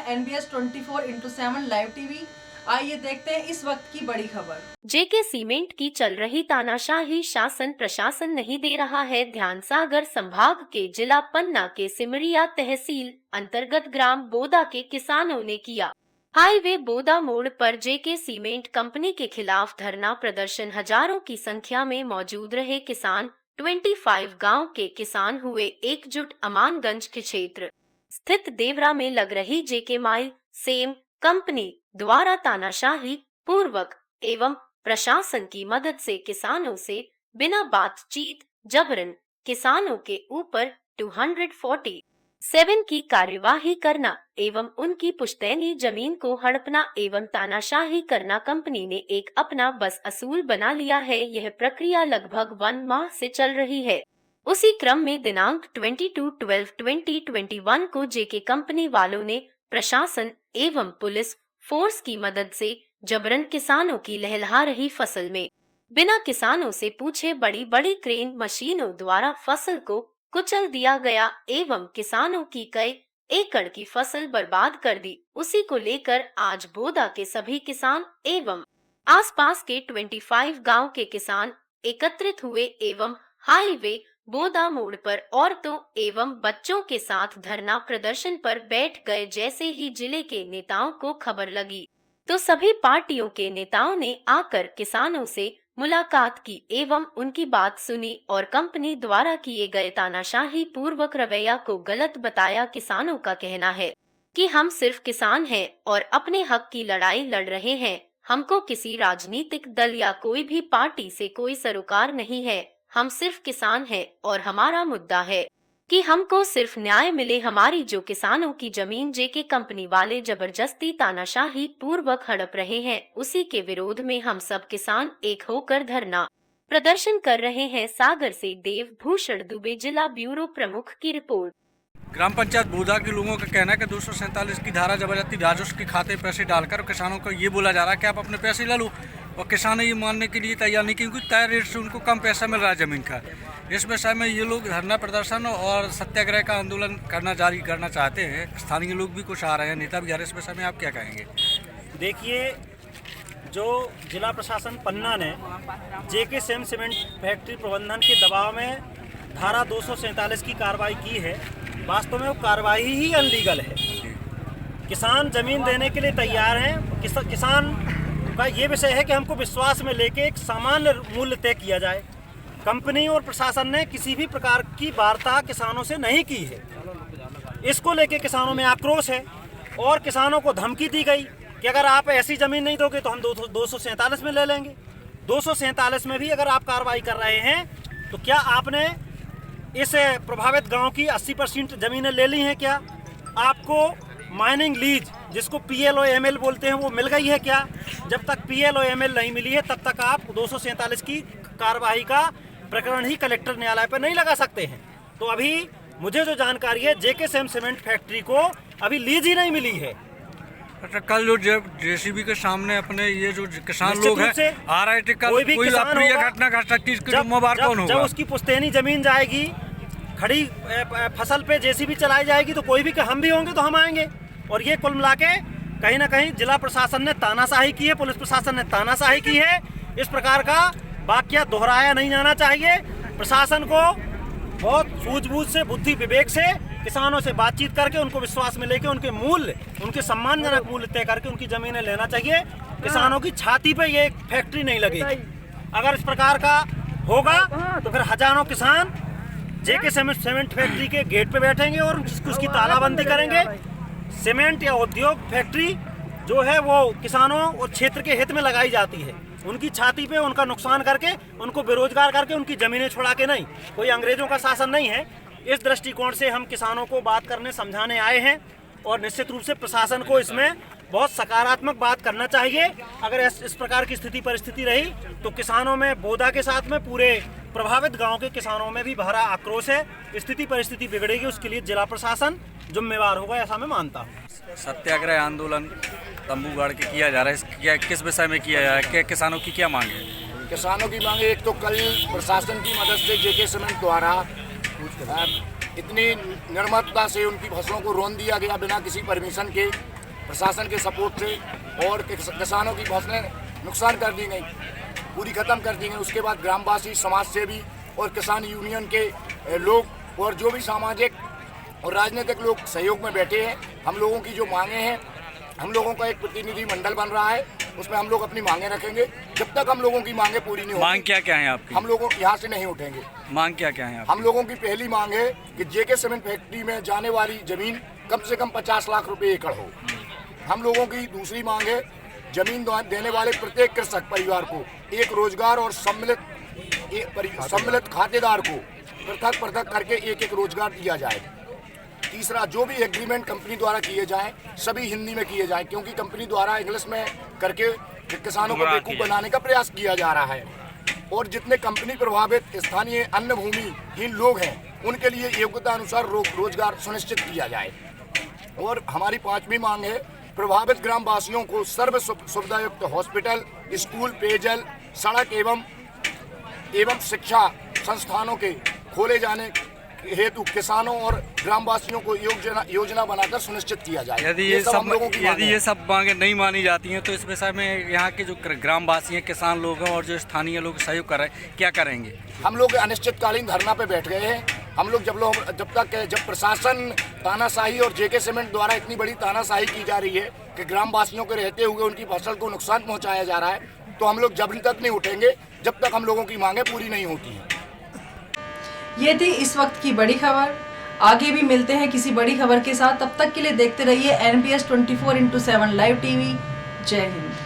NBS 24/7 live TV. आइए देखते हैं इस वक्त की बड़ी खबर। जेके सीमेंट की चल रही तानाशाही शासन प्रशासन नहीं दे रहा है ध्यान। सागर संभाग के जिला पन्ना के सिमरिया तहसील अंतर्गत ग्राम बोदा के किसानों ने किया हाईवे बोदा मोड़ पर जेके सीमेंट कंपनी के खिलाफ धरना प्रदर्शन। हजारों की संख्या में मौजूद रहे किसान 25 गांव के किसान हुए एकजुट। अमानगंज के क्षेत्र स्थित देवरा में लग रही जेके माइल सेम कंपनी द्वारा तानाशाही पूर्वक एवं प्रशासन की मदद से किसानों से बिना बातचीत जबरन किसानों के ऊपर 247 की कार्यवाही करना एवं उनकी पुश्तैनी जमीन को हड़पना एवं तानाशाही करना कंपनी ने एक अपना बस असूल बना लिया है। यह प्रक्रिया लगभग 1 माह से चल रही है। उसी क्रम में दिनांक 22/12/2021 को जेके कंपनी वालों ने प्रशासन एवं पुलिस फोर्स की मदद से जबरन किसानों की लहलहा रही फसल में बिना किसानों से पूछे बड़ी बड़ी क्रेन मशीनों द्वारा फसल को कुचल दिया गया एवं किसानों की कई एकड़ की फसल बर्बाद कर दी। उसी को लेकर आज बोदा के सभी किसान एवं आसपास के 25 गांव के किसान एकत्रित हुए एवं हाईवे बोदा मोड़ पर औरतों एवं बच्चों के साथ धरना प्रदर्शन पर बैठ गए। जैसे ही जिले के नेताओं को खबर लगी तो सभी पार्टियों के नेताओं ने आकर किसानों से मुलाकात की एवं उनकी बात सुनी और कंपनी द्वारा किए गए तानाशाही पूर्वक रवैया को गलत बताया। किसानों का कहना है कि हम सिर्फ किसान हैं और अपने हक की लड़ाई लड़ रहे हैं। हमको किसी राजनीतिक दल या कोई भी पार्टी से कोई सरोकार नहीं है। हम सिर्फ किसान हैं और हमारा मुद्दा है कि हमको सिर्फ न्याय मिले। हमारी जो किसानों की जमीन जेके कंपनी वाले जबरदस्ती तानाशाही पूर्वक हड़प रहे हैं, उसी के विरोध में हम सब किसान एक होकर धरना प्रदर्शन कर रहे हैं। सागर से देव भूषण दुबे, जिला ब्यूरो प्रमुख की रिपोर्ट। ग्राम पंचायत बोदा के लोगों का कहना है कि 247 की धारा जबरदस्ती राजस्व के खाते पैसे डालकर किसानों को ये बोला जा रहा है कि आप अपने पैसे ले लो, और किसान ये मानने के लिए तैयार नहीं, क्योंकि तय रेट से उनको कम पैसा मिल रहा है जमीन का। इस विषय में ये लोग धरना प्रदर्शन और सत्याग्रह का आंदोलन जारी करना चाहते हैं। स्थानीय लोग भी कुछ आ रहे हैं, नेता भी आ रहे हैं। इस विषय में आप क्या कहेंगे? देखिए, जो जिला प्रशासन पन्ना ने जेके सेम सीमेंट फैक्ट्री प्रबंधन के दबाव में धारा 247 की कार्रवाई की है, वास्तव में वो कार्रवाई ही अनलीगल है। किसान जमीन देने के लिए तैयार हैं। किसान का ये विषय है कि हमको विश्वास में लेके एक सामान्य मूल्य तय किया जाए। कंपनी और प्रशासन ने किसी भी प्रकार की वार्ता किसानों से नहीं की है। इसको लेके किसानों में आक्रोश है और किसानों को धमकी दी गई कि अगर आप ऐसी जमीन नहीं दोगे तो हम 247 में ले लेंगे। 247 में भी अगर आप कार्रवाई कर रहे हैं तो क्या आपने इस प्रभावित गांव की 80% जमीनें ले ली हैं? क्या आपको माइनिंग लीज, जिसको PLOML बोलते हैं, वो मिल गई है क्या? जब तक PLOML नहीं मिली है तब तक आप 247 की कार्रवाई का प्रकरण ही कलेक्टर न्यायालय पर नहीं लगा सकते हैं। तो अभी मुझे जो जानकारी है, जेके सेम सीमेंट फैक्ट्री को अभी लीज ही नहीं मिली है। अच्छा, कल जो JCB के सामने अपने ये जो किसान लोग हैं आ रहे थे, कल कोई अप्रिय घटना घट सकती है, इसकी जिम्मेदार कौन होगा? जब उसकी पुश्तैनी जमीन जाएगी, खड़ी फसल पे JCB चलाई जाएगी, तो कोई भी, हम भी होंगे तो हम आएंगे। और ये कुल मिला के कहीं ना कहीं जिला प्रशासन ने तानाशाही की है, पुलिस प्रशासन ने तानाशाही की है। इस प्रकार का वाकया दोहराया नहीं जाना चाहिए। प्रशासन को बहुत सूझबूझ से, बुद्धि विवेक से किसानों से बातचीत करके उनको विश्वास में लेके उनके मूल्य, उनके सम्मानजनक मूल्य तय करके उनकी जमीनें लेना चाहिए। किसानों की छाती पे ये फैक्ट्री नहीं लगेगी। अगर इस प्रकार का होगा तो फिर हजारों किसान जेके सीमेंट फैक्ट्री के गेट पे बैठेंगे और उसकी तालाबंदी करेंगे। सीमेंट या उद्योग फैक्ट्री जो है वो किसानों और क्षेत्र के हित में लगाई जाती है। उनकी छाती पे उनका नुकसान करके, उनको बेरोजगार करके, उनकी जमीनें छुड़ा के नहीं। कोई अंग्रेजों का शासन नहीं है। इस दृष्टिकोण से हम किसानों को बात करने, समझाने आए हैं और निश्चित रूप से प्रशासन को इसमें बहुत सकारात्मक बात करना चाहिए। अगर इस प्रकार की स्थिति परिस्थिति रही तो किसानों में, बोदा के साथ में पूरे प्रभावित गांव के किसानों में भी भरा आक्रोश है। स्थिति परिस्थिति बिगड़ेगी, उसके लिए जिला प्रशासन जिम्मेवार होगा, ऐसा मैं मानता हूँ। सत्याग्रह आंदोलन तंबू गाड़ के किया जा रहा है, किस विषय में किया जा रहा है? क्या किसानों की क्या मांग है? किसानों की मांगे, एक तो कल प्रशासन की मदद से जेके सीमेंट द्वारा इतनी निर्ममता से उनकी फसलों को रोन दिया गया बिना किसी परमिशन के। प्रशासन के सपोर्ट से और किसानों की फसलें नुकसान कर दी गई, पूरी ख़त्म कर दी गई। उसके बाद ग्रामवासी, समाज सेवी और किसान यूनियन के लोग और जो भी सामाजिक और राजनीतिक लोग सहयोग में बैठे हैं। हम लोगों की जो मांगे हैं, हम लोगों का एक प्रतिनिधि मंडल बन रहा है, उसमें हम लोग अपनी मांगे रखेंगे। जब तक हम लोगों की मांगे पूरी नहीं होंगी, मांग क्या क्या है आपकी? हम लोगों यहाँ से नहीं उठेंगे। मांग क्या क्या है आपकी? हम लोगों की पहली मांग है कि जेके सीमेंट फैक्ट्री में जाने वाली जमीन कम से कम 50 लाख रुपए एकड़ हो। हम लोगों की दूसरी मांग है जमीन देने वाले प्रत्येक कृषक परिवार को एक रोजगार और सम्मिलित खातेदार को पृथक पृथक करके एक रोजगार दिया जाए। तीसरा, जो भी एग्रीमेंट कंपनी द्वारा किए जाएं सभी हिंदी में किए जाएं, क्योंकि कंपनी द्वारा इंग्लिश में करके किसानों को बेवकूफ बनाने का प्रयास किया जा रहा है। और जितने कंपनी प्रभावित स्थानीय अन्य भूमिहीन लोग हैं उनके लिए योग्यता अनुसार रोजगार सुनिश्चित किया जाए। और हमारी पांचवी मांग है प्रभावित ग्रामवासियों को सर्व सुविधायुक्त हॉस्पिटल, स्कूल, पेयजल, सड़क एवं शिक्षा संस्थानों के खोले जाने हेतु किसानों और ग्रामवासियों को योजना बनाकर सुनिश्चित किया जाए। यदि ये सब मांगे नहीं मानी जाती हैं तो इस विषय में यहाँ के जो ग्रामवासी हैं, किसान लोग हैं और जो स्थानीय लोग सहयोग कर रहे हैं, क्या करेंगे? हम लोग अनिश्चितकालीन धरना पे बैठ गए हैं। हम लोग जब प्रशासन तानाशाही और जेके सीमेंट द्वारा इतनी बड़ी तानाशाही की जा रही है कि ग्रामवासियों के रहते हुए उनकी फसल को नुकसान पहुँचाया जा रहा है, तो हम लोग जब तक नहीं उठेंगे जब तक हम लोगों की मांगे पूरी नहीं होती हैं। ये थी इस वक्त की बड़ी खबर। आगे भी मिलते हैं किसी बड़ी खबर के साथ। तब तक के लिए देखते रहिए NPS 24/7 लाइव टीवी। जय हिंद।